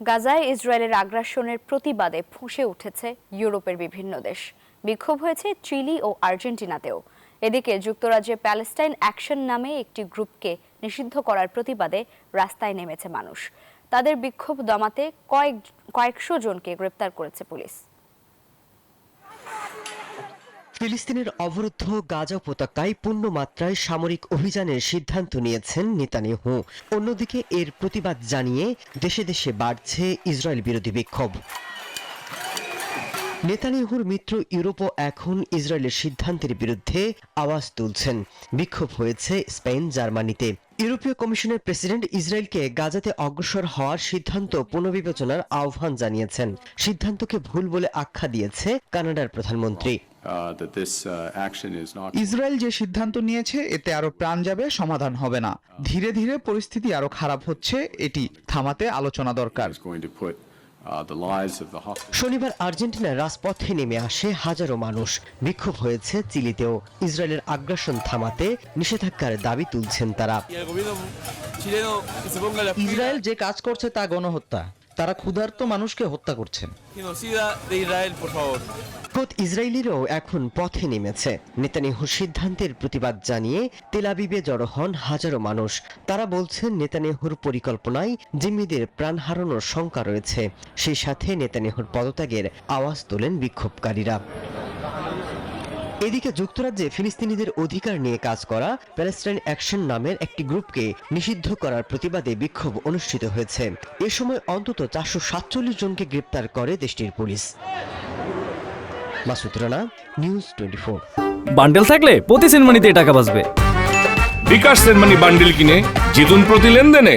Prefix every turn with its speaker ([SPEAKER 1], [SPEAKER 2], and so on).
[SPEAKER 1] গাজায় ইসরায়েলের আগ্রাসনের প্রতিবাদে ফুঁসে উঠেছে ইউরোপের বিভিন্ন দেশ। বিক্ষোভ হয়েছে চিলি ও আর্জেন্টিনাতেও। এদিকে যুক্তরাজ্যে প্যালেস্টাইন অ্যাকশন নামে একটি গ্রুপকে নিষিদ্ধ করার প্রতিবাদে রাস্তায় নেমেছে মানুষ। তাদের বিক্ষোভ দমাতে কয়েকশো জনকে গ্রেপ্তার করেছে পুলিশ।
[SPEAKER 2] ফিলিস্তিনের অবরুদ্ধ গাজা উপত্যকায় পূর্ণ মাত্রায় সামরিক অভিযানের সিদ্ধান্ত নিয়েছেন নেতানিয়াহু। অন্যদিকে এর প্রতিবাদ জানিয়ে দেশে দেশে বাড়ছে ইসরায়েল বিরোধী বিক্ষোভ। নেতানিয়াহুর মিত্র ইউরোপও এখন ইসরায়েলের সিদ্ধান্তের বিরুদ্ধে আওয়াজ তুলছেন। বিক্ষোভ হয়েছে স্পেন, জার্মানিতে। ইউরোপীয় কমিশনের প্রেসিডেন্ট ইসরায়েলকে গাজাতে অগ্রসর হওয়ার সিদ্ধান্ত পুনর্বিবেচনার আহ্বান জানিয়েছেন। সিদ্ধান্তকে ভুল বলে আখ্যা দিয়েছে কানাডার প্রধানমন্ত্রী।
[SPEAKER 3] ইসরায়েল যে সিদ্ধান্ত নিয়েছে এতে আরো প্রাণ যাবে, সমাধান হবে না। ধীরে ধীরে পরিস্থিতি আরো খারাপ হচ্ছে, এটি থামাতে আলোচনা দরকার।
[SPEAKER 2] শনিবার আর্জেন্টিনার রাজপথে নেমে আসে হাজারো মানুষ। বিক্ষোভ হয়েছে চিলিতেও। ইসরায়েলের আগ্রাসন থামাতে নিষেধাজ্ঞার দাবি তুলছেন তারা।
[SPEAKER 4] ইসরায়েল যে কাজ করছে তা গণহত্যা। তারা ক্ষুধার্ত মানুষকে হত্যা করছেন।
[SPEAKER 2] খোদ ইসরায়েলিরাও এখন পথে নেমেছে। নেতানিয়াহুর সিদ্ধান্তের প্রতিবাদ জানিয়ে তেল আবিবে জড়ো হন হাজারো মানুষ। তারা বলছেন নেতানিয়াহুর পরিকল্পনায় জিম্মিদের প্রাণ হারানোর শঙ্কা রয়েছে। সেই সাথে নেতানিয়াহুর পদত্যাগের আওয়াজ তোলেন বিক্ষোভকারীরা। এদিকে যুক্তরাজ্যে ফিলিস্তিনিদের অধিকার নিয়ে কাজ করা প্যালেস্টাইন অ্যাকশন নামের একটি গ্রুপকে নিষিদ্ধ করার প্রতিবাদে বিক্ষোভ অনুষ্ঠিত হয়েছে। এ সময় অন্তত 447 জনকে গ্রেপ্তার করে দেশটির police. Masud Rana, news 24।
[SPEAKER 5] Bundle থাকলে প্রতি সেনমানিতে টাকা বাঁচবে।
[SPEAKER 6] বিকাশ সেনমানি বান্ডেল কিনে জিতুন প্রতি লেনদেনে।